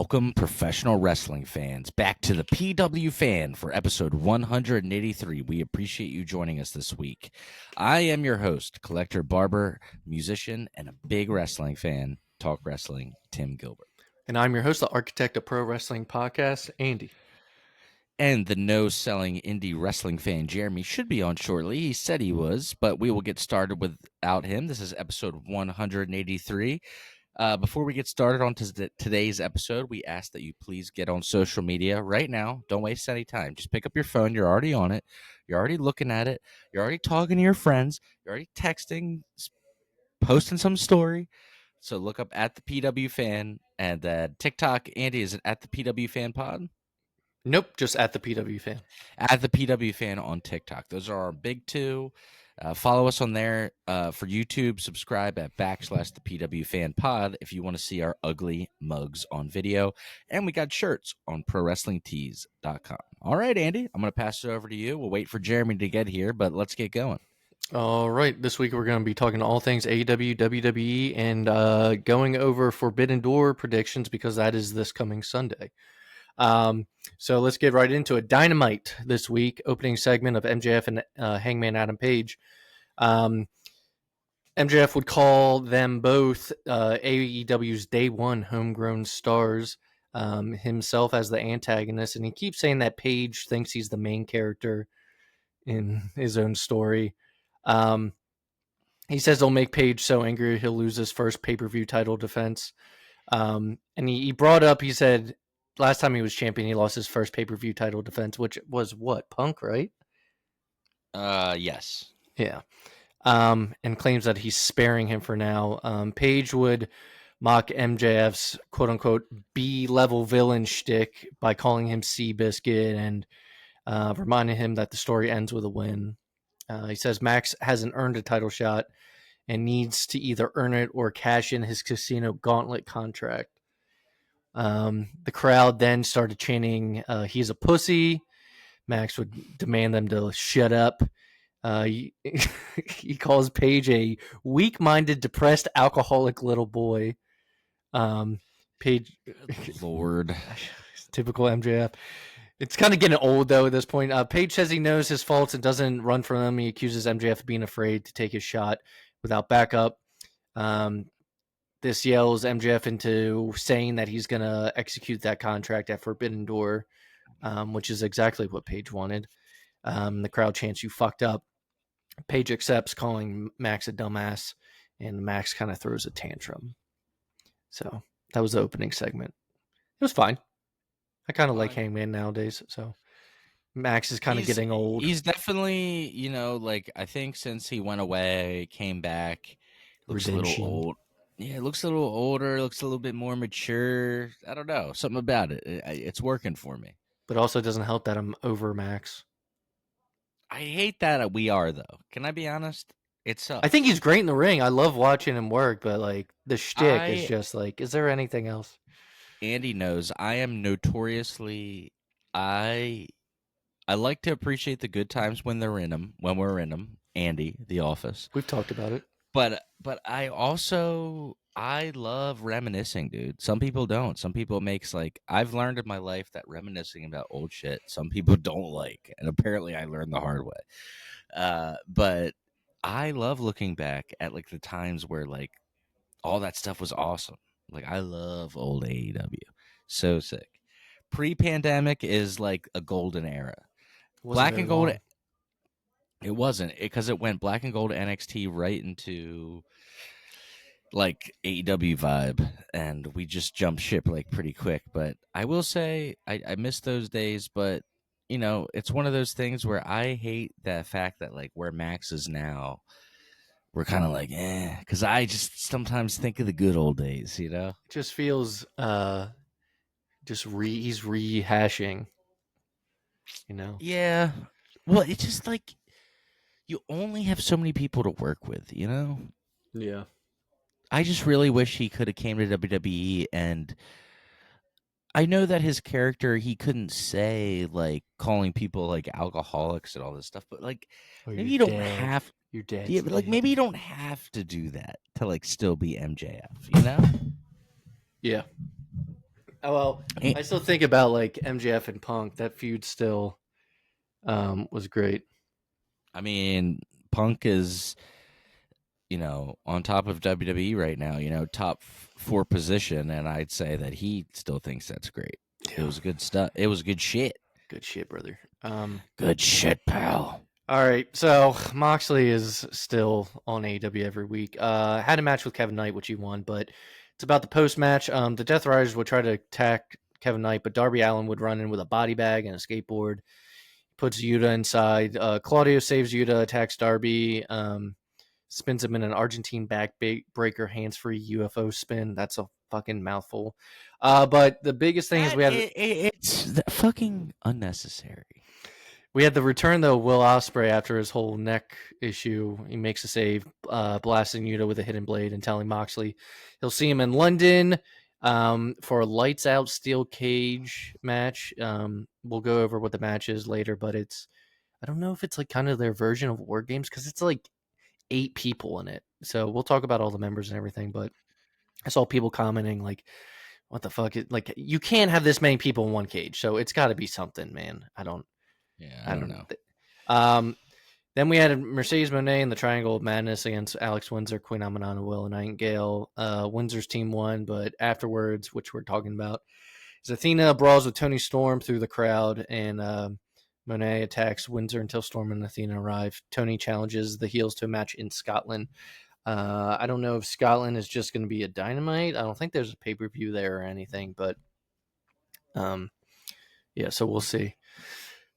Welcome, professional wrestling fans, back to the PW Fan for episode 183. We appreciate you joining us this week. I am your host, collector, barber, musician, and a big wrestling fan, Talk Wrestling, Tim Gilbert. And I'm your host, the architect of pro wrestling podcast, Andy. And the no-selling indie wrestling fan, Jeremy, should be on shortly. He said he was, but we will get started without him. This is episode 183. Before we get started on today's episode, we ask that you please get on social media right now. Don't waste any time. Just pick up your phone. You're already on it. You're already looking at it. You're already talking to your friends. You're already texting, posting some story. So look up at the PW Fan and TikTok. Andy, is it at the PW Fan Pod? Nope, just at the PW Fan. At the PW Fan on TikTok. Those are our big two. Follow us on there for YouTube. Subscribe at / the PW Fan Pod if you want to see our ugly mugs on video. And we got shirts on ProWrestlingTees.com. All right, Andy, I'm going to pass it over to you. We'll wait for Jeremy to get here, but let's get going. All right, this week we're going to be talking all things AEW, WWE, and going over Forbidden Door predictions because that is this coming Sunday. So let's get right into it. Dynamite this week, opening segment of MJF and Hangman Adam Page. MJF would call them both AEW's day one homegrown stars, himself as the antagonist, and he keeps saying that Page thinks he's the main character in his own story. He says they'll make Page so angry he'll lose his first pay-per-view title defense. And he brought up, he said, last time he was champion, he lost his first pay-per-view title defense, which was what? Punk, right? Yes. Yeah. And claims that he's sparing him for now. Page would mock MJF's quote-unquote B-level villain shtick by calling him Seabiscuit and reminding him that the story ends with a win. He says Max hasn't earned a title shot and needs to either earn it or cash in his casino gauntlet contract. The crowd then started chanting, he's a pussy. Max would demand them to shut up. He calls Page a weak-minded, depressed, alcoholic little boy. Page, Lord. typical MJF. It's kind of getting old, though, at this point. Page says he knows his faults and doesn't run from them. He accuses MJF of being afraid to take his shot without backup. This yells MJF into saying that he's going to execute that contract at Forbidden Door, which is exactly what Page wanted. The crowd chants, "You fucked up." Page accepts, calling Max a dumbass, and Max kind of throws a tantrum. So that was the opening segment. It was fine. I kind of like Hangman nowadays, so Max is kind of getting old. He's definitely, I think since he went away, came back, looks Redemption. a little old. Yeah, looks a little older, looks a little bit more mature. I don't know. Something about it. It's working for me. But also doesn't help that I'm over Max. I hate that we are, though. Can I be honest? It sucks. I think he's great in the ring. I love watching him work, but like the shtick is just like, is there anything else? Andy knows I am notoriously, I like to appreciate the good times when we're in them. Andy, The Office. We've talked about it. But I love reminiscing, dude. Some people don't. Some people makes I've learned in my life that reminiscing about old shit some people don't like, and apparently I learned the hard way. But I love looking back at the times where all that stuff was awesome. I love old AEW. So sick. Pre-pandemic is a golden era. Black and gold. It wasn't, because it went black and gold NXT right into AEW vibe, and we just jumped ship pretty quick. But I will say I miss those days, but it's one of those things where I hate that fact that where Max is now, we're kind of because I just sometimes think of the good old days, It just feels he's rehashing, Yeah. Well, it's just you only have so many people to work with, Yeah. I just really wish he could have came to WWE, and I know that his character, he couldn't say calling people alcoholics and all this stuff, but maybe you don't have. You're dead. Yeah, but maybe you don't have to do that to still be MJF, Yeah. well, I still think about like MJF and Punk. That feud still was great. I mean, Punk is, on top of WWE right now, top 4 position, and I'd say that he still thinks that's great. It was good stuff. It was good shit. Good shit, brother. Good shit, pal. All right, so Moxley is still on AEW every week. Had a match with Kevin Knight, which he won, but it's about the post match. The Death Riders would try to attack Kevin Knight, but Darby Allin would run in with a body bag and a skateboard, puts Yuta inside. Claudio saves Yuta, attacks Darby, spins him in an Argentine backbreaker hands-free UFO spin. That's a fucking mouthful. But the biggest thing is we have it's fucking unnecessary. We had the return, though, Will Ospreay after his whole neck issue. He makes a save, blasting Yuta with a hidden blade and telling Moxley he'll see him in London for a lights out steel cage match. We'll go over what the match is later, but I don't know if it's like kind of their version of War Games because it's like 8 people in it. So we'll talk about all the members and everything, but I saw people commenting like, what the fuck? Like, you can't have this many people in one cage, so it's got to be something, man. I don't know. Then we had Mercedes Moné in the Triangle of Madness against Alex Windsor, Queen Amanana, Will Nightingale. Windsor's team won, but afterwards, which we're talking about, is Athena brawls with Toni Storm through the crowd, and Moné attacks Windsor until Storm and Athena arrive. Toni challenges the heels to a match in Scotland. I don't know if Scotland is just going to be a Dynamite. I don't think there's a pay-per-view there or anything, but yeah, so we'll see.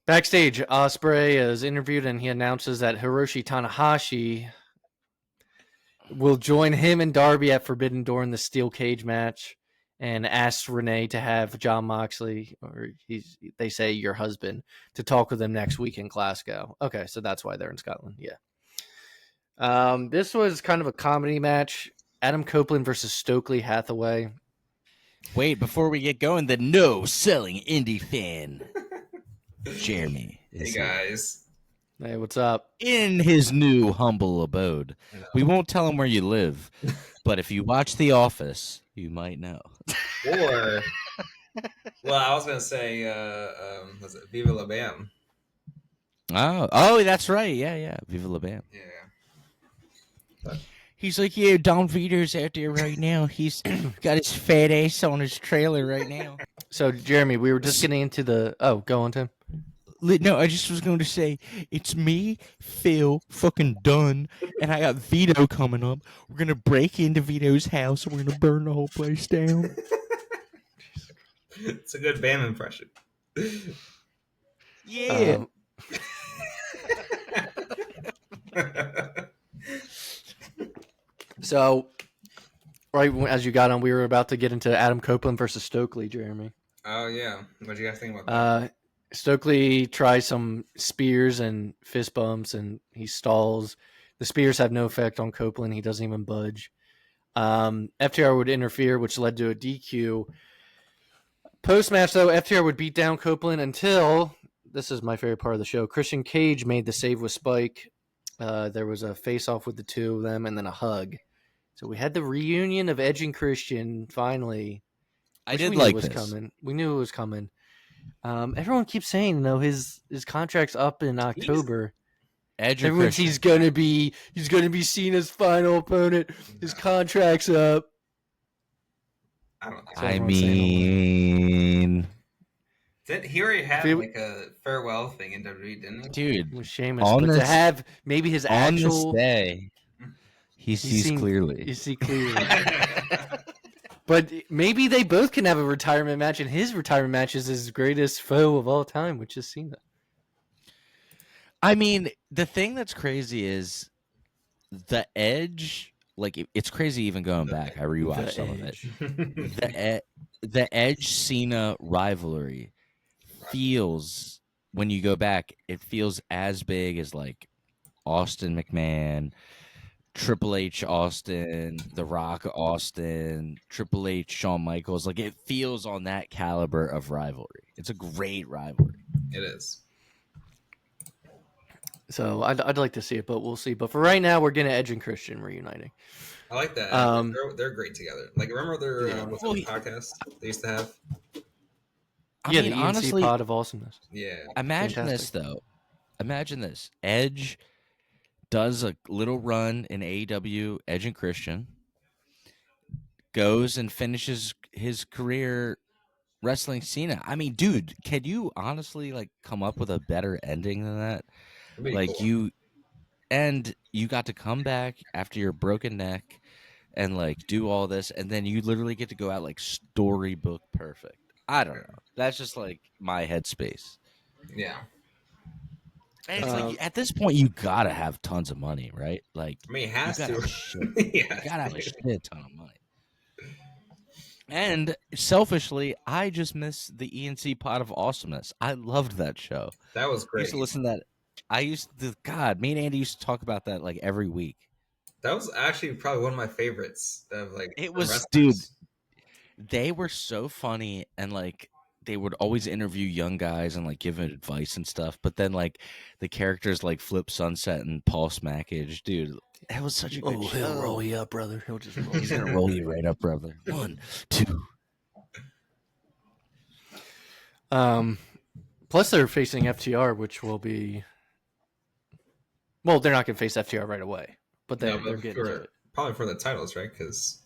Backstage, Ospreay is interviewed and he announces that Hiroshi Tanahashi will join him and Darby at Forbidden Door in the steel cage match and asks Renee to have John Moxley, or they say your husband, to talk with him next week in Glasgow. Okay, so that's why they're in Scotland. Yeah. This was kind of a comedy match. Adam Copeland versus Stokely Hathaway. Wait, before we get going, the no-selling indie fan, Jeremy. Hey, guys. Hey, what's up? In his new humble abode. We won't tell him where you live, but if you watch The Office, you might know. Or, well, I was going to say, was it Viva La Bam? Oh, that's right. Yeah. Viva La Bam. Yeah. He's like, yeah, Don Vito's out there right now. He's got his fat ass on his trailer right now. So, Jeremy, we were just getting into the... Oh, go on, Tim. No, I just was going to say, it's me, Phil, fucking Dunn, and I got Vito coming up. We're going to break into Vito's house, and we're going to burn the whole place down. It's a good Bam impression. Yeah. So, right as you got on, we were about to get into Adam Copeland versus Stokely, Jeremy. Oh, yeah. What do you guys think about that? Stokely tries some spears and fist bumps, and he stalls. The spears have no effect on Copeland. He doesn't even budge. FTR would interfere, which led to a DQ. Post-match, though, FTR would beat down Copeland until, this is my favorite part of the show, Christian Cage made the save with Spike. There was a face-off with the two of them, and then a hug. So we had the reunion of Edge and Christian, finally. I did like this. Coming. We knew it was coming. Everyone keeps saying, his contract's up in October. Edge or Christian? He's gonna be seen as final opponent. His contract's up. I don't know. I mean, He already had like a farewell thing in WWE, didn't he? Dude, with Sheamus, but to have maybe his actual on this day, he sees clearly. You see clearly. But maybe they both can have a retirement match, and his retirement match is his greatest foe of all time, which is Cena. I mean, the thing that's crazy is the Edge. Like, it's crazy even going back. I rewatched some of it. The Edge Cena rivalry feels, when you go back, it feels as big as like Austin McMahon, Triple H Austin, The Rock Austin, Triple H Shawn Michaels. Like, it feels on that caliber of rivalry. It's a great rivalry. It is. So I'd like to see it, but we'll see. But for right now, we're getting Edge and Christian reuniting. I like that. They're great together. Like, remember their what's the podcast they used to have? I yeah, mean, the ENC honestly, pod of awesomeness. Yeah. imagine Fantastic. this though. Imagine this. Edge does a little run in AEW, Edge and Christian, goes and finishes his career wrestling Cena. I mean, dude, can you honestly like come up with a better ending than that? It'd be Like cool. you got to come back after your broken neck and like do all this, and then you literally get to go out like storybook perfect. I don't know. That's just like my headspace. Yeah. And it's like at this point you gotta have tons of money, right? Like I mean, it you has gotta to. have shit. Yeah. You gotta have a shit ton of money. And selfishly, I just miss the ENC Pot of Awesomeness. I loved that show. That was I great. used to listen to that. God, me and Andy used to talk about that like every week. That was actually probably one of my favorites of like It from was, dude. wrestlers. They were so funny, and like they would always interview young guys and like give advice and stuff. But then like the characters like Flip Sunset and Paul Smackage, dude, that was such a good show. He'll roll you up, brother. He'll just roll He's gonna roll you right up, brother. 1, 2. Plus, they're facing FTR, which will be. Well, they're not going to face FTR right away, but they're getting to it. Probably for the titles, right? Because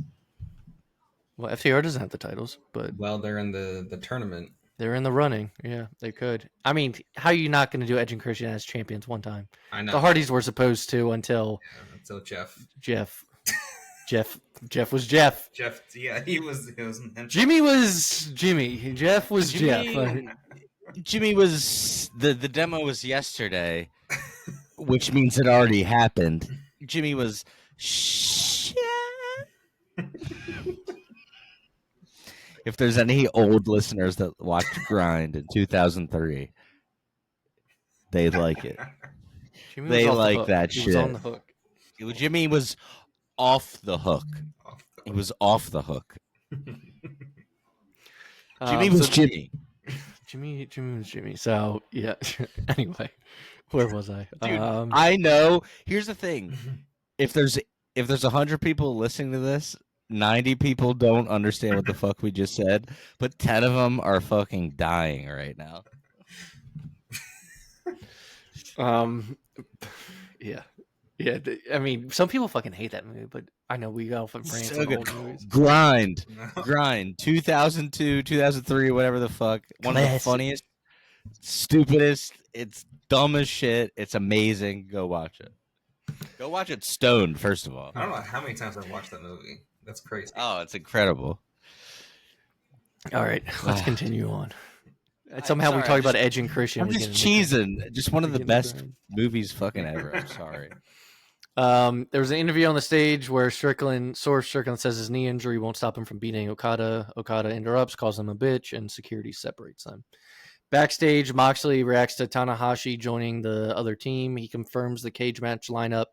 Well, FTR doesn't have the titles, but they're in the tournament. they're in the running. Yeah, they could. I mean, how are you not going to do Edge and Christian as champions one time? I know The Hardys were supposed to until Jeff. Jeff was Jeff. Jeff, yeah, he was. Jimmy was Jimmy. Jeff was Jeff. Jimmy was the demo was yesterday, which means it already happened. Jimmy was If there's any old listeners that watched Grind in 2003, they like it. Jimmy They was off the like hook. that He shit. was on the hook. Jimmy was off the hook. He was off the hook. Jimmy was Jimmy. Jimmy was Jimmy. So yeah. Anyway, where was I? Dude, I know. Here's the thing: if there's 100 people listening to this, 90 people don't understand what the fuck we just said, but 10 of them are fucking dying right now. Yeah. I mean, some people fucking hate that movie, but I know we go from rants So on good. old movies. Grind, 2002, 2003, whatever the fuck. One of the funniest, stupidest. It's dumb as shit. It's amazing. Go watch it. Go watch it stoned, first of all. I don't know how many times I've watched that movie. That's crazy. Oh, it's incredible. All right, let's continue on. I'm Somehow sorry, we talked about Edge and Christian. I'm just cheesing. Just one of the best movies fucking ever. I'm sorry. There was an interview on the stage where Strickland says his knee injury won't stop him from beating Okada. Okada interrupts, calls him a bitch, and security separates them. Backstage, Moxley reacts to Tanahashi joining the other team. He confirms the cage match lineup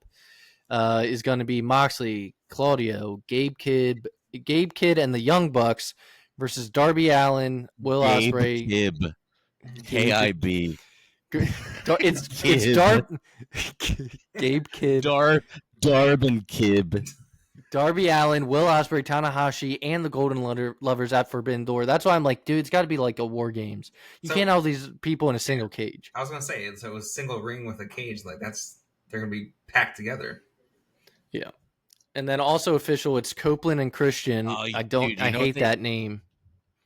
is going to be Moxley, Claudio, Gabe Kidd, and the Young Bucks versus Darby Allin, Will Ospreay, Kib. K-I-B. It's Gabe Kidd, Darb and Kib. Darby Allin, Will Ospreay, Tanahashi, and the Golden Lovers at Forbidden Door. That's why I'm like, dude, it's got to be like a War Games. You can't have all these people in a single cage. I was gonna say, so it was single ring with a cage. Like they're gonna be packed together. Yeah, and then also official, it's Copeland and Christian. I hate that name.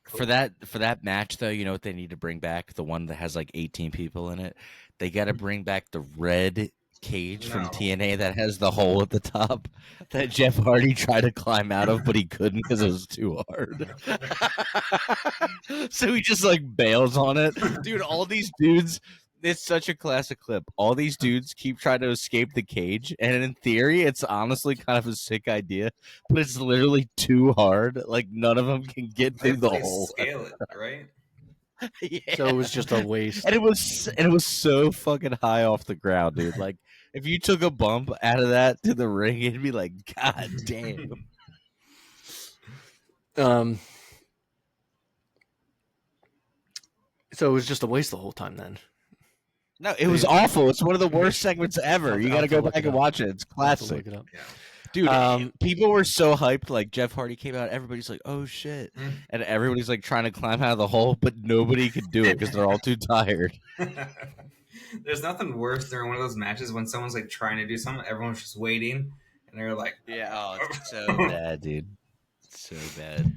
For that match though, you know what they need to bring back? The one that has like 18 people in it. They got to bring back the red cage from TNA that has the hole at the top that Jeff Hardy tried to climb out of, but he couldn't because it was too hard. So he just like bails on it. Dude, all these dudes, it's such a classic clip. All these dudes keep trying to escape the cage, and in theory, it's honestly kind of a sick idea, but it's literally too hard. Like none of them can get through the hole. Scale it, right? Yeah. So it was just a waste. And it was so fucking high off the ground, dude. Like if you took a bump out of that to the ring, it'd be like, God damn. So it was just a waste the whole time then. No, it was awful. It's one of the worst segments ever. You got to go back and watch it. It's classic. Look it up. Dude, people were so hyped. Like Jeff Hardy came out, everybody's like, "Oh shit!" And everybody's like trying to climb out of the hole, but nobody could do it because they're all too tired. There's nothing worse during one of those matches when someone's like trying to do something, everyone's just waiting, and they're like, Yeah, oh, it's so bad, dude. It's so bad.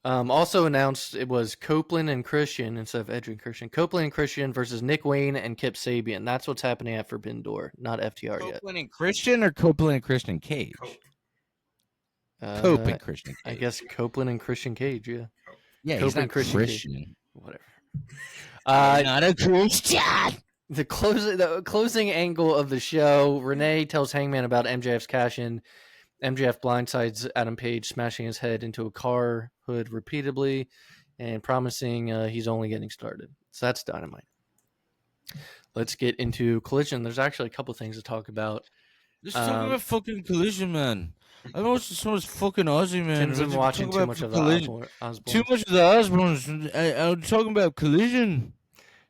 Also announced it was Copeland and Christian instead of Edge and Christian. Copeland and Christian versus Nick Wayne and Kip Sabian. That's what's happening at Forbidden Door, not FTR yet. Copeland and Christian or Copeland and Christian Cage? Cope and Christian Cage. I guess Copeland and Christian Cage, yeah. Yeah, Cope he's not and Christian Christian. Cage. Whatever. Not a Christian. The closing angle of the show, Renee tells Hangman about MJF's cash-in. MJF blindsides Adam Page, smashing his head into a car hood repeatedly and promising he's only getting started. So that's Dynamite. Let's get into Collision. There's actually a couple things to talk about. Let's talk about fucking Collision, man. I watched so much fucking Aussie, man. Tim's been watching too much of the Osborns. Too much of the Osborns. I'm talking about Collision.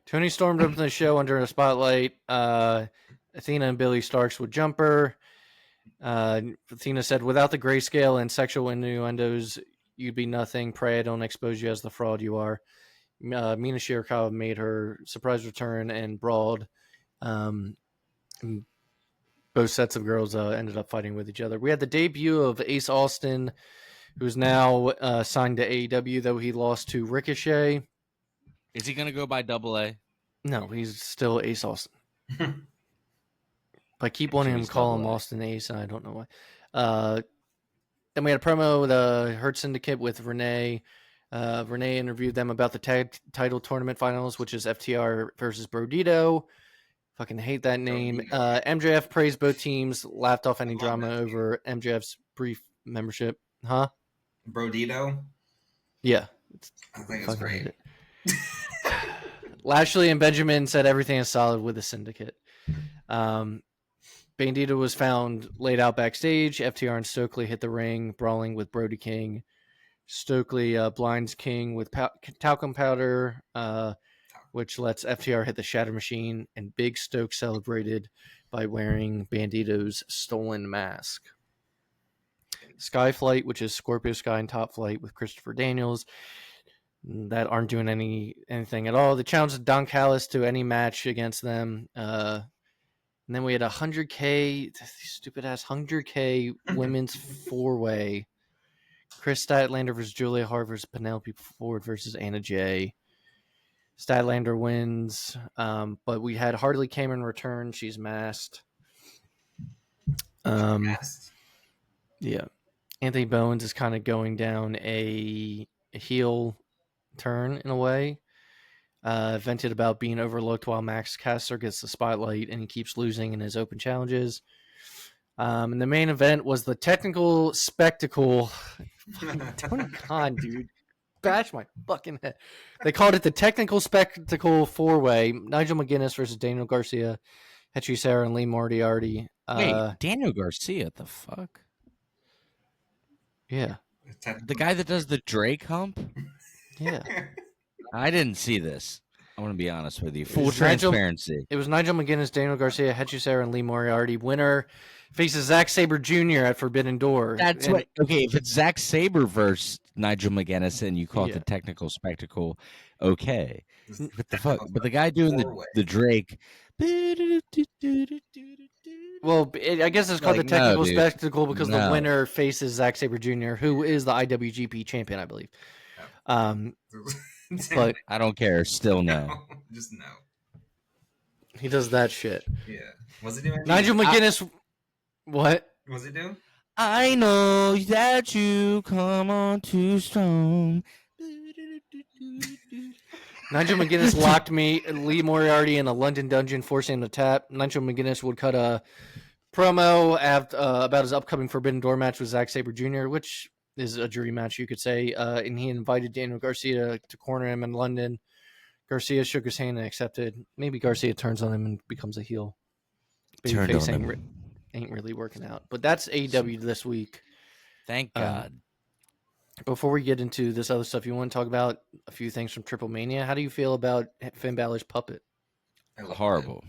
Tony stormed up to the show under a spotlight. Athena and Billy Starks would jump her. Athena said, without the grayscale and sexual innuendos, you'd be nothing. Pray I don't expose you as the fraud you are. Mina Shirakawa made her surprise return and brawled. Both sets of girls ended up fighting with each other. We had the debut of Ace Austin, who's now signed to AEW, though he lost to Ricochet. Is he going to go by AA? No, he's still Ace Austin. I keep wanting him to call him Austin Ace, and I don't know why. Then we had a promo with the Hurt Syndicate with Renee. Renee interviewed them about the tag title tournament finals, which is FTR versus Brodito. Fucking hate that name. MJF praised both teams, laughed off any drama over MJF's brief membership. Huh? Brodito? Yeah. I think it's great. Lashley and Benjamin said everything is solid with the Syndicate. Bandito was found laid out backstage. FTR and Stokely hit the ring, brawling with Brody King. Stokely blinds King with talcum powder, which lets FTR hit the Shatter Machine, and Big Stoke celebrated by wearing Bandito's stolen mask. Skyflight, which is Scorpio Sky and Top Flight with Christopher Daniels, that aren't doing anything at all. They challenged Don Callis to any match against them. And then we had 100K, stupid ass 100K women's four-way. Chris Statlander versus Julia Hart versus Penelope Ford versus Anna Jay. Statlander wins, but we had Harley Cameron return. She's masked. Yeah. Anthony Bowens is kind of going down a heel turn in a way. Vented about being overlooked while Max Caster gets the spotlight and he keeps losing in his open challenges. And the main event was the technical spectacle. Tony Khan, dude. Bash my fucking head. They called it the technical spectacle four-way. Nigel McGuinness versus Daniel Garcia, Hetchy Sarah, and Lee Moriarty. Wait, Daniel Garcia, the fuck? Yeah. The guy that does the Drake hump? Yeah. I didn't see this. I want to be honest with you. Full transparency. It was Nigel McGuinness, Daniel Garcia, Hetchy Sarah, and Lee Moriarty. Winner faces Zack Sabre Jr. at Forbidden Door. That's what. Okay, if it's Zack Sabre versus Nigel McGuinness and you call it the technical spectacle, okay. What the fuck? But the guy doing the Drake. Well, I guess it's called the technical spectacle because the winner faces Zack Sabre Jr., who is the IWGP champion, I believe. But I don't care. Still no. Just no. He does that shit. Yeah. Was it doing Nigel McGuinness? What? Was it doing? I know that you come on too strong. Nigel McGuinness locked Lee Moriarty in a London dungeon, forcing him to tap. Nigel McGuinness would cut a promo about his upcoming Forbidden Door match with Zack Sabre Jr., which is a dream match, you could say. And he invited Daniel Garcia to corner him in London. Garcia shook his hand and accepted. Maybe Garcia turns on him and becomes a heel. Babyface ain't really working out. But that's AEW this week. Thank God. Before we get into this other stuff, you want to talk about a few things from Triplemania? How do you feel about Finn Balor's puppet? Horrible.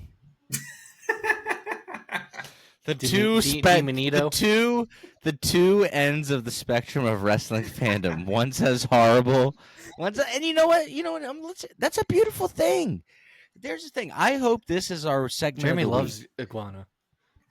The Demonito. the two ends of the spectrum of wrestling fandom. One says horrible, and you know what? That's a beautiful thing. There's the thing. I hope this is our segment. Jeremy of the loves week. iguana.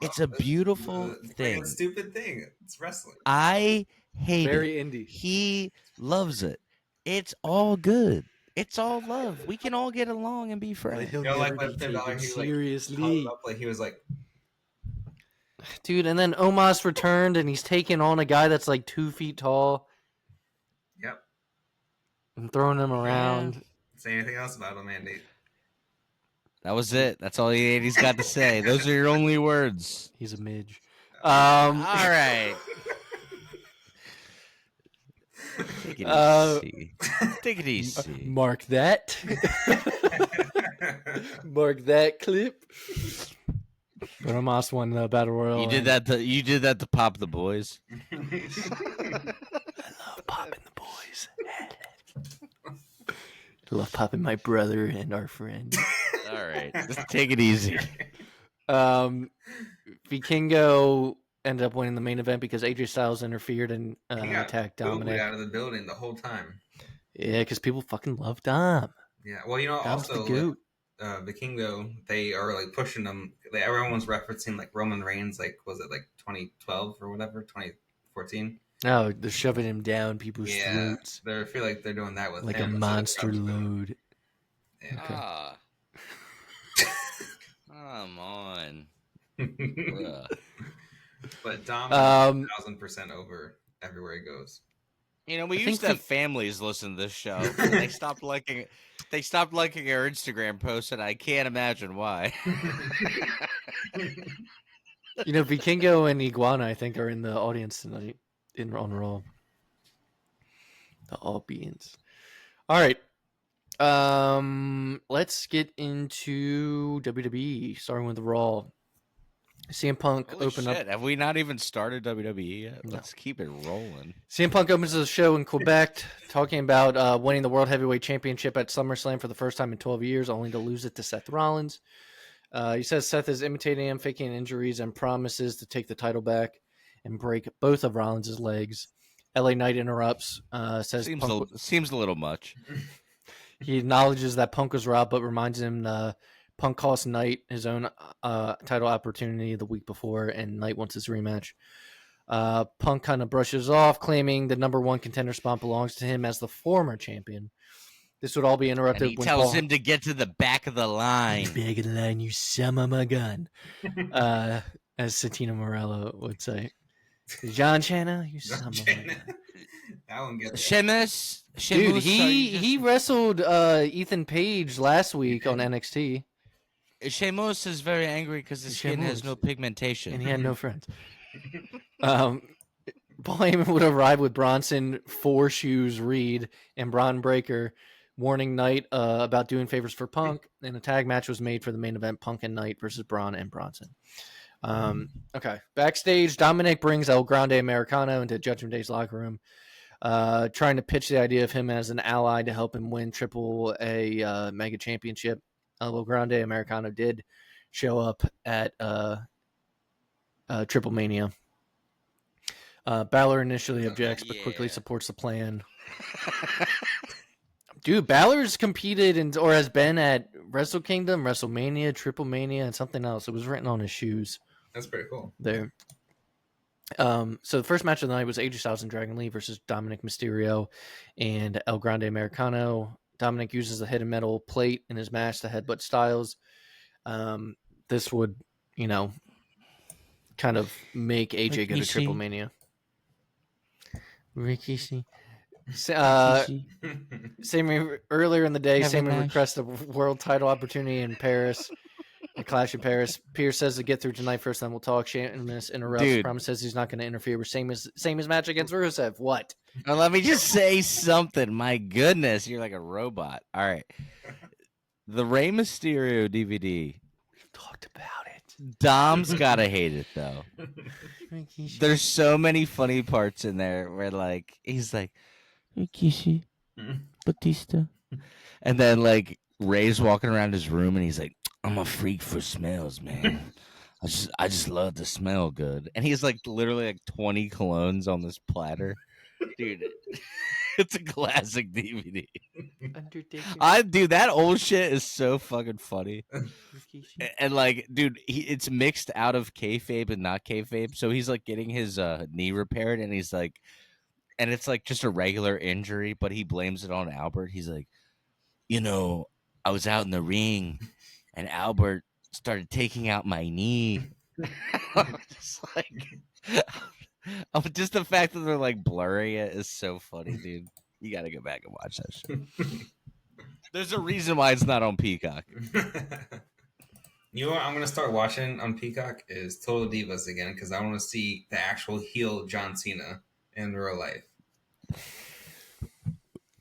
It's a beautiful It's thing. a stupid thing. It's wrestling. I hate Very it. indie. He loves it. It's all good. It's all love. We can all get along and be friends. He'll You know, like never when be Finn Balor, taken he seriously. hung it up, like he was like, Dude, and then Omos returned and he's taking on a guy that's like 2 feet tall "Yep." and throwing him around. Say anything else about him, Andy? That was it. That's all he's got to say. Those are your only words. He's a midge. All right. Take it easy. Take it easy. Mark that. Mark that clip. But Omos won the Battle Royal. You did that. You did that to pop the boys. I love popping the boys. I love popping my brother and our friend. All right, just take it easy. Vikingo ended up winning the main event because AJ Styles interfered and attacked Dominic out of the building the whole time. Yeah, because people fucking love Dom. Yeah, well, you know, Dom's also the goat. Vikingo, they are like pushing them. Everyone's referencing like Roman Reigns, like was it like 2012 or whatever, 2014? No, they're shoving him down people's throats. I feel like they're doing that with like him a monster load. Yeah. Ah. Come on. But Dom is 1,000% over everywhere he goes. You know, we used to have families listen to this show. They stopped liking our Instagram posts, and I can't imagine why. You know, Vikingo and Iguana, I think, are in the audience tonight on Raw. The All Beans. All right. Let's get into WWE, starting with Raw. CM Punk opened up. Have we not even started WWE yet? No. Let's keep it rolling. CM Punk opens the show in Quebec, talking about winning the World Heavyweight Championship at SummerSlam for the first time in 12 years, only to lose it to Seth Rollins. He says Seth is imitating him, faking injuries, and promises to take the title back and break both of Rollins' legs. LA Knight interrupts, says seems a little much. He acknowledges that Punk was robbed, but reminds him Punk cost Knight his own title opportunity the week before, and Knight wants his rematch. Punk kind of brushes off, claiming the number one contender spot belongs to him as the former champion. This would all be interrupted and he when tells him to get to the back of the line. Back of the line, you son of a gun. As Santino Morello would say. John Cena, you son of a gun. That one gets Sheamus. Dude, he wrestled Ethan Page last week on NXT. Sheamus is very angry because his skin has no pigmentation. And he had no friends. Paul Heyman would arrive with Bronson, Four Shoes Reed, and Braun Breaker, warning Knight about doing favors for Punk, and a tag match was made for the main event, Punk and Knight versus Braun and Bronson. Okay. Backstage, Dominic brings El Grande Americano into Judgment Day's locker room, trying to pitch the idea of him as an ally to help him win Triple A Mega Championship. El Grande Americano did show up at Triplemania. Balor initially objects, but quickly supports the plan. Dude, Balor's competed or has been at Wrestle Kingdom, WrestleMania, Triplemania, and something else. It was written on his shoes. That's pretty cool. There. So the first match of the night was AJ Styles and Dragon Lee versus Dominic Mysterio and El Grande Americano. Dominic uses the hidden metal plate in his match to headbutt Styles. This would, kind of make AJ go to Triplemania. Rikishi. Same earlier in the day, Sammy requests a world title opportunity in Paris. A clash in Paris. Pierce says to get through tonight first, then we'll talk. Sheamus interrupts. Promise says he's not going to interfere with Sammy's match against Rusev. What? Now, let me just say something. My goodness, you're like a robot. All right. The Rey Mysterio DVD. We've talked about it. Dom's got to hate it, though. There's so many funny parts in there where, he's like, Rikishi, Batista. And then, Ray's walking around his room, and he's like, I'm a freak for smells, man. I just love to smell good. And he's like literally like 20 colognes on this platter. Dude, it's a classic DVD. Undertaker. Dude, that old shit is so fucking funny. And like, dude, it's mixed out of kayfabe and not kayfabe. So he's like getting his knee repaired, and he's like, and it's like just a regular injury, but he blames it on Albert. He's like, I was out in the ring, and Albert started taking out my knee. I'm just like, just the fact that they're like blurring it is so funny, dude. You got to go back and watch that shit. There's a reason why it's not on Peacock. You know what I'm gonna start watching on Peacock is Total Divas again because I want to see the actual heel John Cena in real life.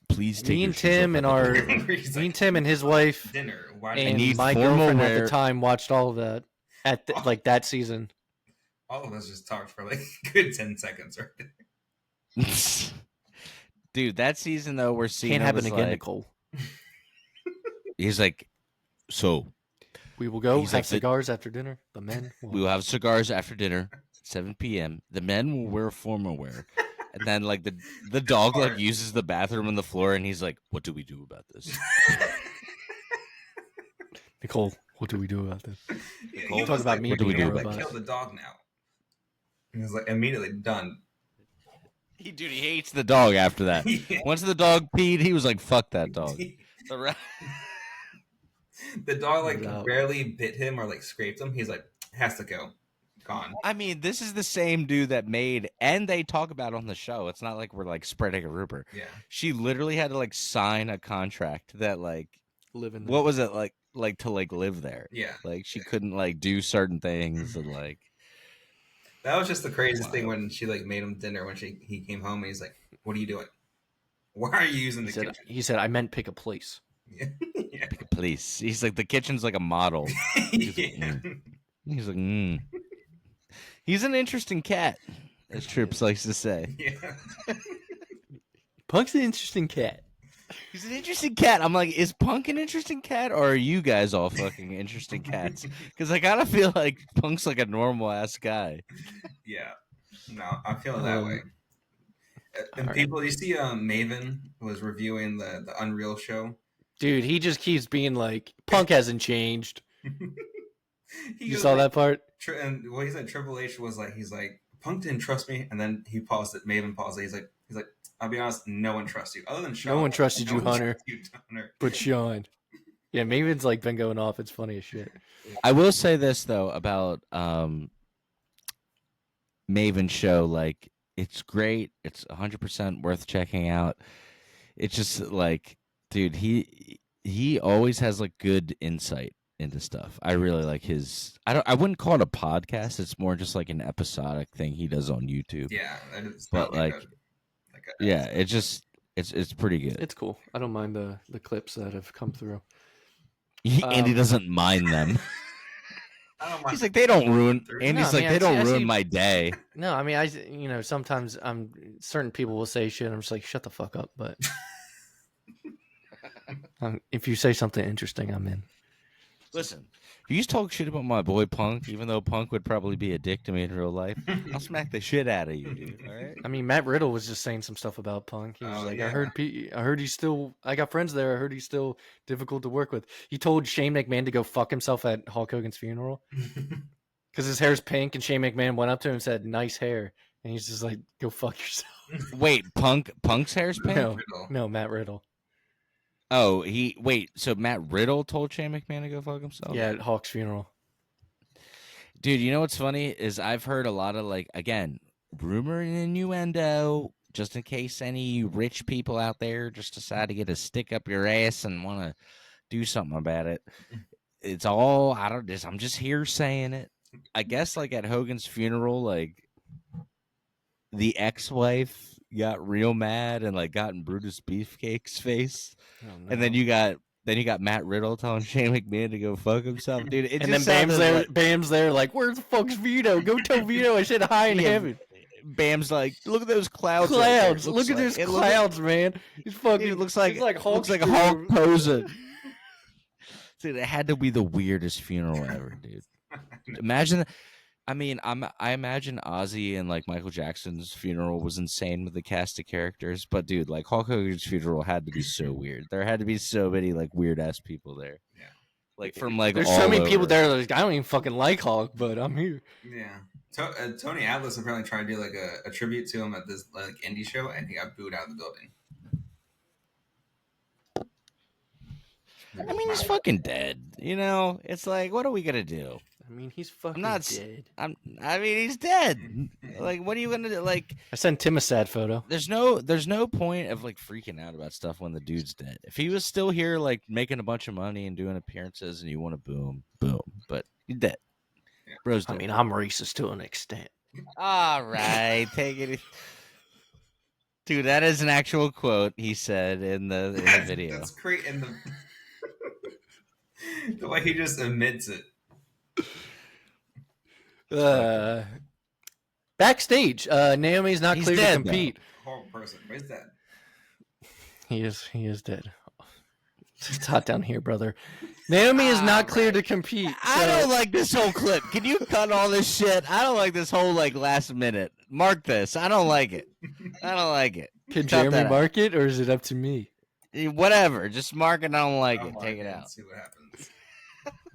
Please take me and Tim and our me and Tim and his wife dinner. And my girlfriend at the time watched all of that at like that season. All of us just talked for like a good 10 seconds right there. Dude, that season though, we're seeing can't happen again, Nicole. He's like, so we will go have cigars after dinner. The men we will have cigars after dinner, 7 p.m. The men will wear formal wear. And then like the dog like uses the bathroom on the floor, and he's like, what do we do about this? Nicole, what do we do about this? Nicole, talk about me. What do we do? Like, kill the dog now. And he's like immediately done. He hates the dog after that. Yeah. Once the dog peed, he was like, fuck that dog. The dog like barely bit him or like scraped him. He's like, has to go. Gone. I mean, this is the same dude that made, and they talk about on the show. It's not like we're like spreading a rumor. Yeah. She literally had to like sign a contract that like live in there. What was it like to like live there? Yeah. Like she couldn't like do certain things and like. That was just the craziest thing when she like made him dinner when he came home and he's like, "What are you doing? Why are you using the kitchen?" He said, "I meant pick a place." Yeah. Pick a place. He's like, the kitchen's like a model. He's like, He's an interesting cat, as Trips likes to say. Yeah. Punk's an interesting cat. He's an interesting cat. I'm like, is Punk an interesting cat, or are you guys all fucking interesting cats? Because I gotta feel like Punk's like a normal ass guy. Yeah. No, I feel that way. And people, you see, Maven was reviewing the Unreal show. Dude, he just keeps being like, Punk hasn't changed. You saw that part? And what he said, Triple H was like, he's like, Punk didn't trust me, and then he paused it. Maven paused it. He's like, I'll be honest, no one trusts you other than Sean. No one trusted you, Hunter. But Sean. Yeah, Maven's like been going off. It's funny as shit. I will say this though about Maven's show. Like, it's great. It's 100% worth checking out. It's just like, dude, he always has like good insight into stuff. I really like his. I wouldn't call it a podcast. It's more just like an episodic thing he does on YouTube. Yeah, it's but like yeah, it's pretty good. It's cool. I don't mind the clips that have come through. Andy doesn't mind them. He's like, they don't ruin. Andy's like, they don't ruin my day. No, I mean, sometimes certain people will say shit. I'm just like, shut the fuck up. But if you say something interesting, I'm in. Listen, if you talk shit about my boy Punk, even though Punk would probably be a dick to me in real life, I'll smack the shit out of you, dude. All right. I mean, Matt Riddle was just saying some stuff about Punk. He was like, yeah. I heard he's still. I got friends there. I heard he's still difficult to work with. He told Shane McMahon to go fuck himself at Hulk Hogan's funeral because his hair's pink, and Shane McMahon went up to him and said, "Nice hair," and he's just like, "Go fuck yourself." Wait, Punk's hair's pink? No, Matt Riddle. Oh, so Matt Riddle told Shane McMahon to go fuck himself? Yeah, at Hawk's funeral. Dude, you know what's funny is I've heard a lot of, like, again, rumor and innuendo, just in case any rich people out there just decide to get a stick up your ass and want to do something about it. It's all, I'm just here saying it. I guess, like, at Hogan's funeral, like, the ex-wife got real mad and like got in Brutus Beefcake's face, and then you got Matt Riddle telling Shane McMahon to go fuck himself, dude. And then Bam's there, like, where's the fuck's Vito? Go tell Vito I said hi in heaven. Bam's like, look at those clouds. Look at those clouds, man. It's fucking. Dude, looks like Hulk posing. Dude, it had to be the weirdest funeral ever, dude. Imagine. I mean, I imagine Ozzy and like Michael Jackson's funeral was insane with the cast of characters, but dude, like Hulk Hogan's funeral had to be so weird. There had to be so many like weird ass people there. Yeah. Like from like There's all so many over. people there. Like, I don't even fucking like Hulk, but I'm here. Yeah. Tony Atlas apparently tried to do like a tribute to him at this like indie show, and he got booed out of the building. I mean, he's fucking dead. You know, it's like, what are we gonna do? I mean, he's fucking not dead. I mean, he's dead. Like, what are you gonna do? Like, I sent Tim a sad photo. there's no point of like freaking out about stuff when the dude's dead. If he was still here, like making a bunch of money and doing appearances, and you want to boom, but he's dead. Yeah. Bro's I dead. mean, I'm racist to an extent. All right, take it. Dude, that is an actual quote he said in the video. That's great. And the way he just admits it. Backstage, Naomi's not He's clear dead, to compete. Horrible person. Where's that? He is dead. It's hot down here, brother. Naomi is not clear to compete. I don't like this whole clip. Can you cut all this shit? I don't like this whole like last minute. Mark this. I don't like it. I don't like it. Can Cut Jeremy that out. mark it, or is it up to me? Whatever. Just mark it. I don't like it. I'll Take it mark out. See what happens.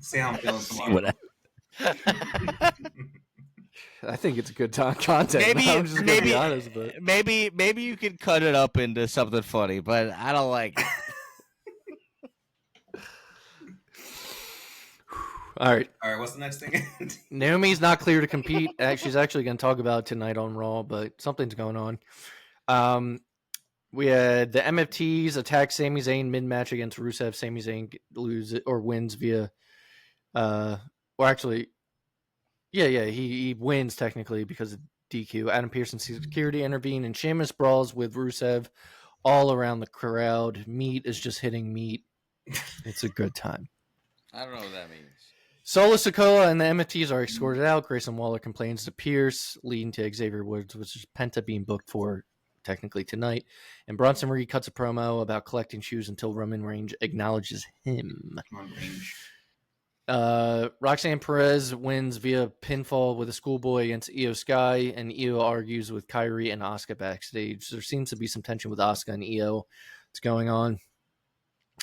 See how I'm feeling See tomorrow. what I think it's good content. Maybe, I'm just gonna be honest, but maybe you could cut it up into something funny, but I don't like it. all right. All right, what's the next thing? Naomi's not clear to compete. She's actually going to talk about it tonight on Raw, but something's going on. We had the MFTs attack Sami Zayn mid-match against Rusev. Sami Zayn loses or wins via, he wins technically because of DQ. Adam Pearce and security intervene, and Sheamus brawls with Rusev all around the crowd. Meat is just hitting meat. It's a good time. I don't know what that means. Solo Sikoa and the MFTs are escorted out. Grayson Waller complains to Pierce, leading to Xavier Woods, which is Penta being booked for technically tonight. And Bronson Reed cuts a promo about collecting shoes until Roman Reigns acknowledges him. Come on, Range. Roxanne Perez wins via pinfall with a schoolboy against Io Sky, and Io argues with Kyrie and Asuka backstage. There seems to be some tension with Asuka and Io. What's going on?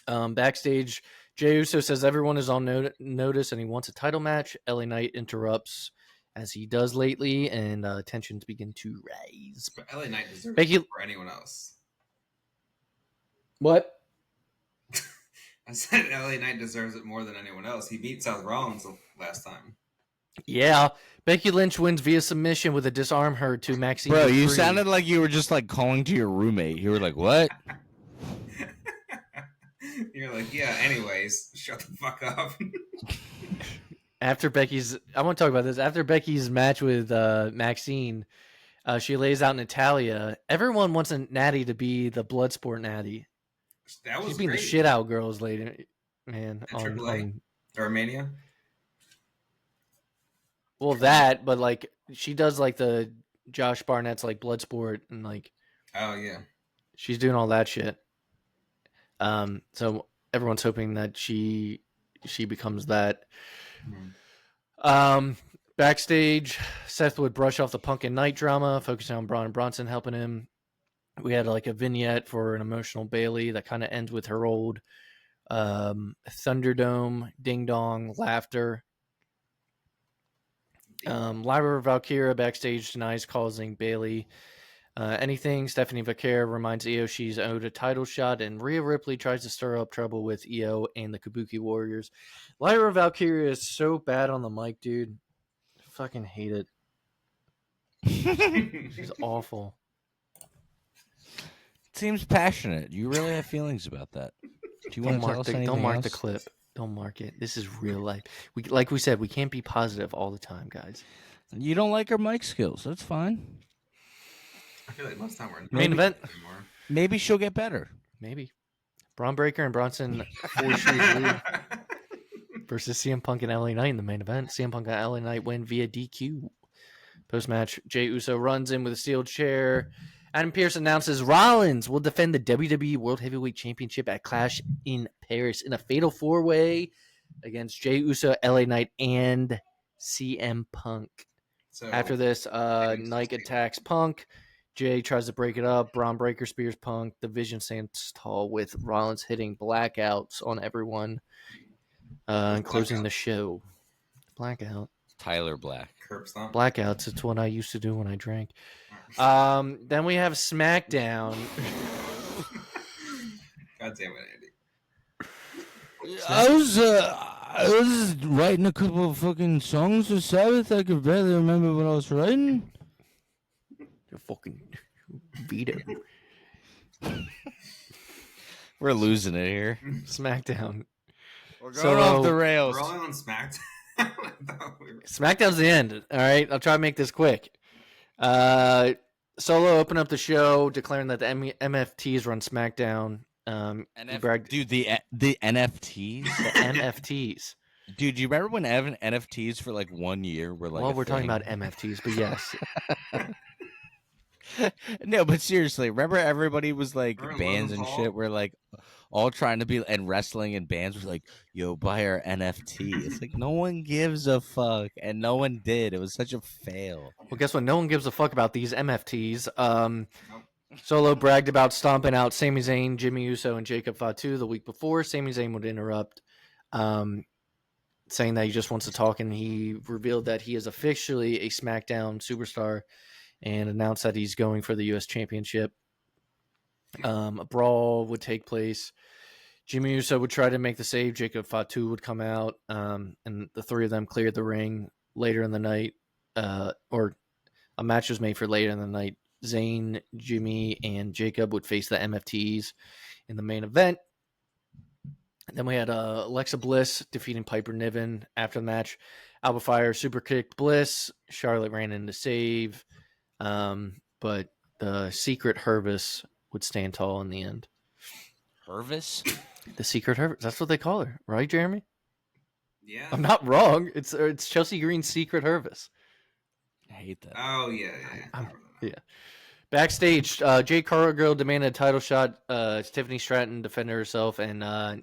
Backstage, Jey Uso says everyone is on notice and he wants a title match. LA Knight interrupts, as he does lately, and tensions begin to rise. But LA Knight deserves Becky- it for anyone else. What? I said LA Knight deserves it more than anyone else. He beat Seth Rollins last time. Yeah. Becky Lynch wins via submission with a disarm her to Maxine. Bro, you Dupree. sounded like you were just like calling to your roommate. You were like, "What?" You're like, yeah, anyways, shut the fuck up. After Becky's, I want to talk about this. After Becky's match with Maxine, she lays out Natalia. Everyone wants a natty to be the Bloodsport natty. That was She's beating the great. shit out girls later, man. At AAA? Or Mania? Well, that, but like she does like the Josh Barnett's like Bloodsport, and like Oh, yeah. she's doing all that shit. So everyone's hoping that she becomes that. Backstage, Seth would brush off the Punk and Knight drama, focusing on Braun and Bronson helping him. We had like a vignette for an emotional Bailey that kind of ends with her old Thunderdome, ding dong, laughter. Lyra Valkyria backstage denies causing Bailey anything. Stephanie Vaquer reminds Io she's owed a title shot, and Rhea Ripley tries to stir up trouble with Io and the Kabuki Warriors. Lyra Valkyria is so bad on the mic, dude. I fucking hate it. She's awful. Seems passionate. You really have feelings about that. Do you want to tell us anything Don't mark else? the clip. Don't mark it. This is real life. Like we said, we can't be positive all the time, guys. You don't like her mic skills. That's fine. I feel like most time we're in Main event. anymore. Maybe she'll get better. Maybe. Braun Breaker and Bronson 4 shoes lead versus CM Punk and LA Knight in the main event. CM Punk and LA Knight win via DQ. Post-match, Jey Uso runs in with a steel chair. Adam Pearce announces Rollins will defend the WWE World Heavyweight Championship at Clash in Paris in a fatal 4-way against Jey Uso, LA Knight, and CM Punk. So After this, Nike attacks Punk. Jay tries to break it up. Braun Breaker spears Punk. The Vision stands tall with Rollins hitting blackouts on everyone and closing the show. Blackout. Tyler Black. curb stomp. Blackouts. It's what I used to do when I drank. Then we have SmackDown. God damn it, Andy. I was writing a couple of fucking songs for Sabbath. I could barely remember what I was writing. You fucking beat it. We're losing it here. SmackDown. We're going off the rails. We're only on Smackdown. I thought we were- SmackDown's the end. All right, I'll try to make this quick. Solo opened up the show, declaring that the MFTs run SmackDown. He bragged, Dude, the NFTs. the MFTs. Dude, do you remember when NFTs for like 1 year were like? Well, a we're talking thing? about MFTs, but yes. No, but seriously, remember everybody was like Remember bands Logan and Paul? shit were like all trying to be, and wrestling and bands was like, yo, buy our NFT. It's like no one gives a fuck, and no one did. It was such a fail. Well, guess what? No one gives a fuck about these MFTs. Solo bragged about stomping out Sami Zayn, Jimmy Uso, and Jacob Fatu the week before. Sami Zayn would interrupt, saying that he just wants to talk, and he revealed that he is officially a SmackDown superstar and announced that he's going for the U.S. Championship. A brawl would take place. Jimmy Uso would try to make the save. Jacob Fatu would come out, and the three of them cleared the ring later in the night, or a match was made for later in the night. Zayn, Jimmy, and Jacob would face the MFTs in the main event. Then we had Alexa Bliss defeating Piper Niven after the match. Alba Fire super kicked Bliss. Charlotte ran in to save. But the secret Hervis would stand tall in the end. Hervis? The secret Hervis. That's what they call her, right, Jeremy? Yeah. I'm not wrong. It's Chelsea Green's secret Hervis. I hate that. Oh yeah. Yeah. Backstage, Jade Cargill demanded a title shot. Tiffany Stratton defended herself, and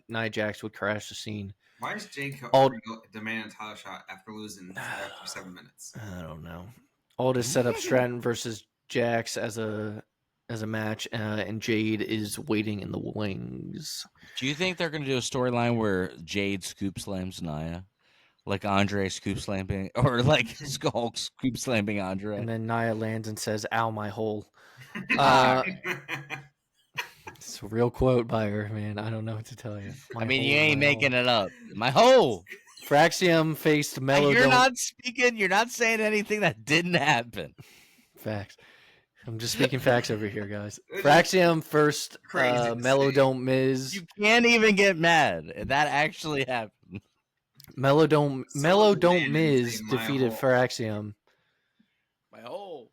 Nia Jax would crash the scene. Why is Jake All- demanding a title shot after losing after 7 minutes? I don't know. Aldis set up Stratton versus Jax as a match, and Jade is waiting in the wings. Do you think they're going to do a storyline where Jade scoop slams Nia? Like Andre scoop slamming, or like Hulk scoop slamming Andre? And then Nia lands and says, "Ow, my hole." It's a real quote by her, man. I don't know what to tell you. I mean, you ain't making it up. My hole. Fraxium faced Mello. You're not speaking. You're not saying anything that didn't happen. Facts. I'm just speaking facts over here, guys. Fraxium first. Crazy to Mello say. don't Miz. You can't even get mad. That actually happened. Mello don't Miz my defeated hole. Fraxium. My hole.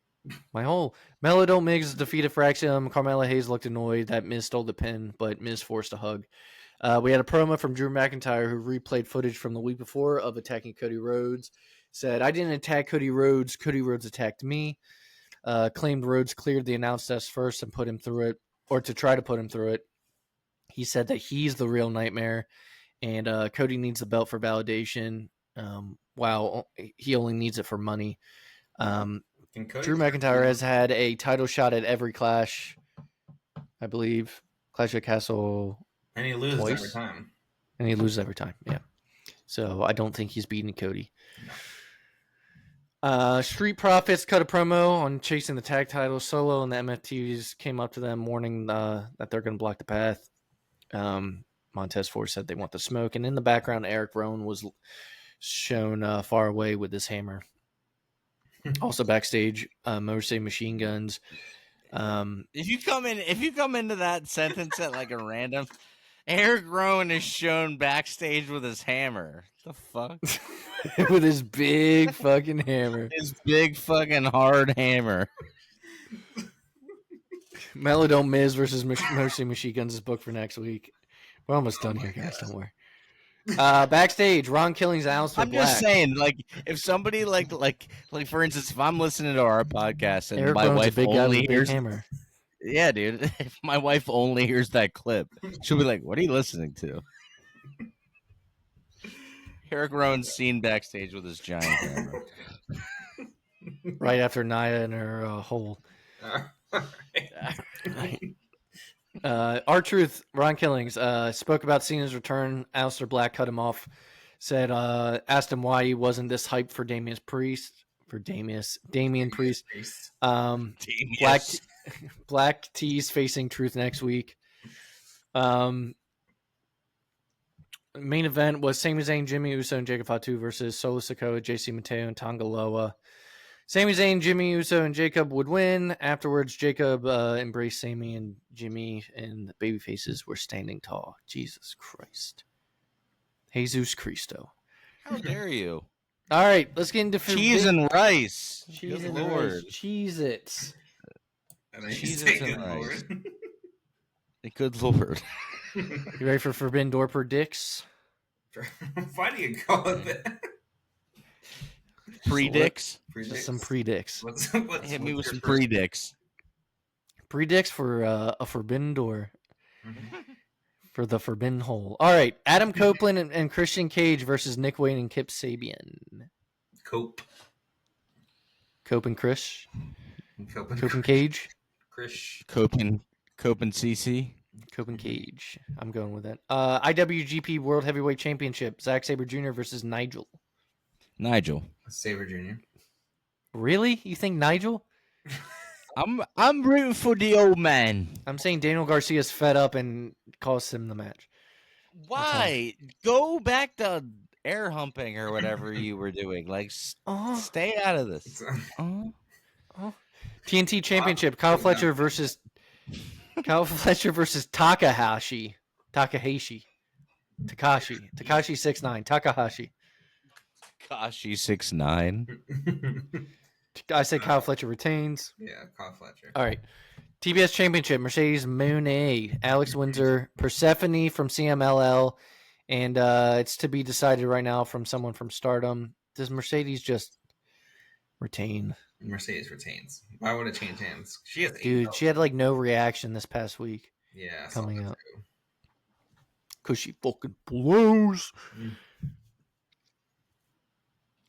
My whole Mello don't Miz defeated Fraxium. Carmella Hayes looked annoyed that Miz stole the pin, but Miz forced a hug. We had a promo from Drew McIntyre who replayed footage from the week before of attacking Cody Rhodes. Said, "I didn't attack Cody Rhodes. Cody Rhodes attacked me." Claimed Rhodes cleared the announce test first and put him through it, or to try to put him through it. He said that he's the real nightmare, and Cody needs the belt for validation. While he only needs it for money. Drew McIntyre has had a title shot at every Clash, I believe. Clash at Castle, and he loses Twice? every time. and he loses every time. Yeah. So I don't think he's beating Cody. Street Profits cut a promo on chasing the tag title. Solo and the MFTs came up to them warning that they're going to block the path. Montez Ford said they want the smoke. And in the background, Eric Rowan was shown far away with his hammer. Also backstage, Motor City Machine Guns. If you come into that sentence at like a random, Eric Rowan is shown backstage with his hammer. The fuck? with his big fucking hammer. His big fucking hard hammer. Melodome Miz versus Motor City Machine Guns is booked for next week. We're almost done here, guys. Don't worry. Backstage, Ron Killings announced I'm just saying, like, if somebody like for instance, if I'm listening to our podcast and Eric my Rowan's a wife big guy with only a big hears, hammer. yeah, dude, if my wife only hears that clip, she'll be like, "What are you listening to?" Eric Rowan's seen backstage with his giant hammer. Right after Nia in her hole. R-Truth, Ron Killings, spoke about Cena's return. Aleister Black cut him off. Said, asked him why he wasn't this hyped for Damian Priest. Black T's facing Truth next week. Main event was Sami Zayn, Jimmy Uso, and Jacob Fatu versus Solo Sikoa, JC Mateo, and Tonga Loa. Sami Zayn, Jimmy Uso, and Jacob would win. Afterwards, Jacob embraced Sami and Jimmy, and the babyfaces were standing tall. Jesus Christ. Jesus Cristo. How dare you? All right, let's get into Cheese and rice. Cheese Good and Lord. rice. Cheez-Its. Cheez-Its and rice. Good Lord. You ready for Forbidden Door predicts? Why do you call it that? Predicts? Just some predicts. Hit me with some predicts. Predicts for a Forbidden Door. For the Forbidden Hole. All right, Adam Copeland and Christian Cage versus Nick Wayne and Kip Sabian. Cope and Chris. Cope and Cage. Chris. Cope and CC. Cope and Cage. I'm going with that. IWGP World Heavyweight Championship. Zack Sabre Jr. versus Nigel. Sabre Jr. Really? You think Nigel? I'm rooting for the old man. I'm saying Daniel Garcia's fed up and costs him the match. Why? Go back to air humping or whatever you were doing. Like, stay out of this. TNT Championship. Kyle Fletcher versus Takahashi. Takashi 6'9". Takahashi 6'9". I say Kyle Fletcher retains. Yeah, Kyle Fletcher. All right. TBS Championship. Mercedes Moné, Alex Windsor, Persephone from CMLL, and it's to be decided right now from someone from Stardom. Does Mercedes just retain? Mercedes retains. Why would it change hands? She has she had like no reaction this past week. Yeah, coming out because she fucking blows.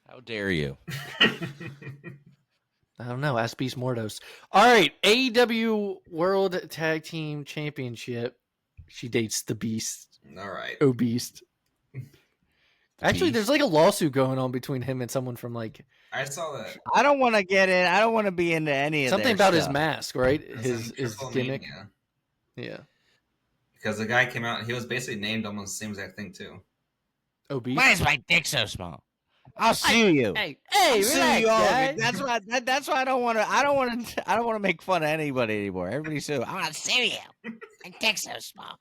How dare you? I don't know. Ask Beast Mordos. All right. AEW World Tag Team Championship. She dates the Beast. All right. Oh, Beast. Actually, there's like a lawsuit going on between him and someone from like. I saw that. I don't want to get in. I don't want to be into any of something about his mask, right? His gimmick. Yeah. Because the guy came out, he was basically named almost the same exact thing too. Oh, Beast. Why is my dick so small? I'll sue you. Hey, sue you all. That's why. That's why I don't want to. I don't want to make fun of anybody anymore. Everybody sue. I want to sue you. My dick's so small.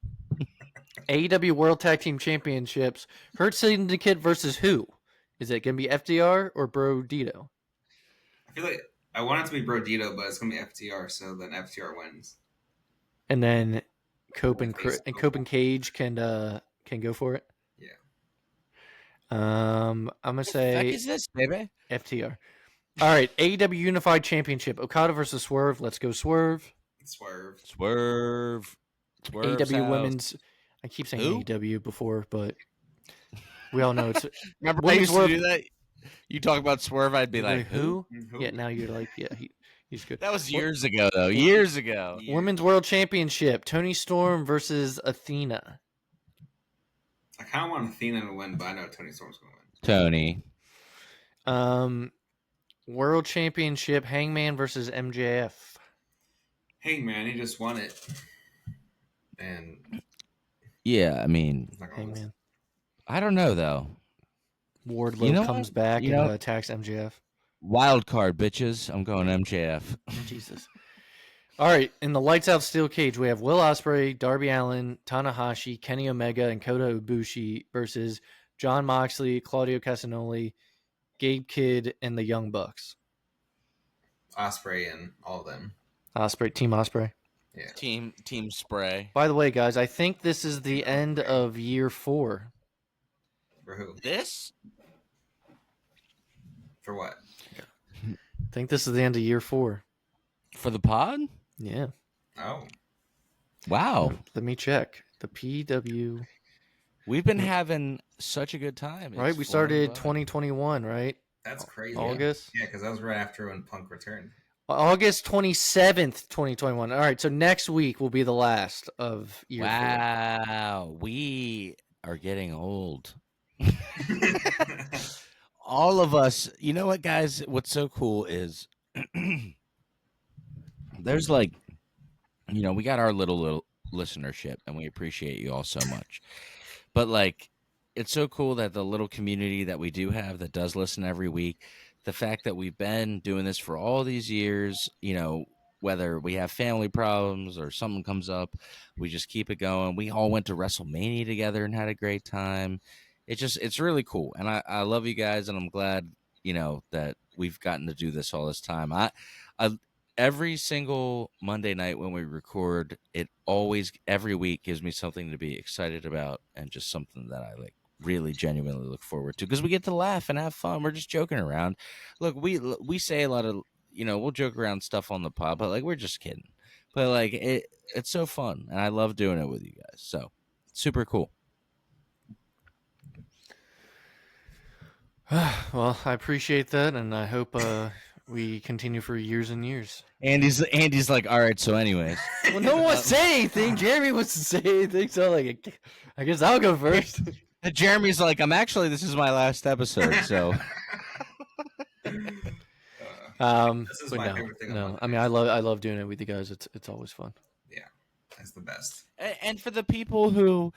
AEW World Tag Team Championships. Hurt Syndicate versus who? Is it gonna be FDR or Bro Dito? I feel like I want it to be Bro Dito, but it's gonna be FTR. So then FTR wins. And then Cope and Cage can go for it. I'm gonna say. What the heck is this, baby? FTR. All right, AEW Unified Championship: Okada versus Swerve. Let's go Swerve. Swerve. AEW Women's. I keep saying AEW before, but we all know it's. Remember I used to do that. You talk about Swerve, I'd be like, who? Yeah, now you're like, yeah, he's good. That was years ago, though. Years ago. Women's World Championship: Toni Storm versus Athena. I kind of want Athena to win, but I know Toni Storm's going to win. World Championship: Hangman versus MJF. Hangman, he just won it. And yeah, I mean, Hangman. I don't know though. Wardlow comes back and attacks MJF. Wild card, bitches. I'm going MJF. Jesus. All right, in the Lights Out Steel Cage, we have Will Ospreay, Darby Allin, Tanahashi, Kenny Omega, and Kota Ibushi versus Jon Moxley, Claudio Castagnoli, Gabe Kidd, and the Young Bucks. Ospreay and all of them. Team Ospreay. Yeah. Team Spray. By the way, guys, I think this is the end of year 4. For who? This? For what? I think this is the end of year 4. For the pod? Yeah. Oh. Wow. Let me check. The PW. We've been having such a good time. Right? It's We flown started by. 2021, right? That's crazy. August? Yeah, because that was right after when Punk returned. August 27th, 2021. All right, so next week will be the last of year 4. Wow, we are getting old. All of us. You know what, guys? What's so cool is there's like, we got our little listenership, and we appreciate you all so much. But like, it's so cool that the little community that we do have that does listen every week, the fact that we've been doing this for all these years, whether we have family problems or something comes up, we just keep it going. We all went to WrestleMania together and had a great time. It's really cool. And I love you guys, and I'm glad, that we've gotten to do this all this time. I every single Monday night when we record, it always every week gives me something to be excited about and just something that I like really genuinely look forward to because we get to laugh and have fun. We're just joking around. Look, we say a lot of we'll joke around stuff on the pod, but like we're just kidding. But like it's so fun, and I love doing it with you guys. So super cool. Well, I appreciate that, and I hope we continue for years and years. Andy's like, all right. So, anyways, well, no one wants to say anything. Jeremy wants to say anything, so like, I guess I'll go first. Jeremy's like, this is my last episode, so. This is my favorite thing. No, I mean, I love doing it with you guys. It's always fun. Yeah, that's the best. And for the people who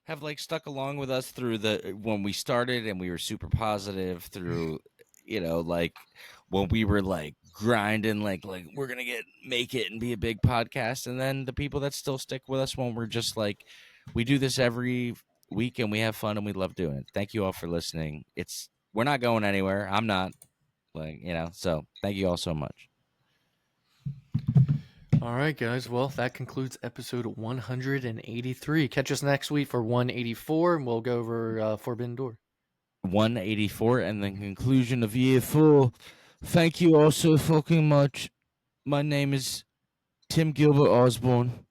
have like stuck along with us through when we started and we were super positive through, like when we were like grinding, like we're gonna make it and be a big podcast, and then the people that still stick with us when we're just like we do this every week and we have fun and we love doing it. Thank you all for listening. We're not going anywhere. I'm not, so thank you all so much. All right, guys. Well, that concludes episode 183. Catch us next week for 184, and we'll go over Forbidden Door. 184, and the conclusion of year 4. Thank you all so fucking much. My name is Tim Gilbert Osborne.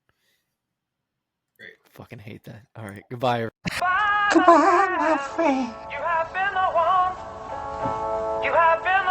Great. Fucking hate that. All right. Goodbye. Goodbye, my friend. You have been the one. You have been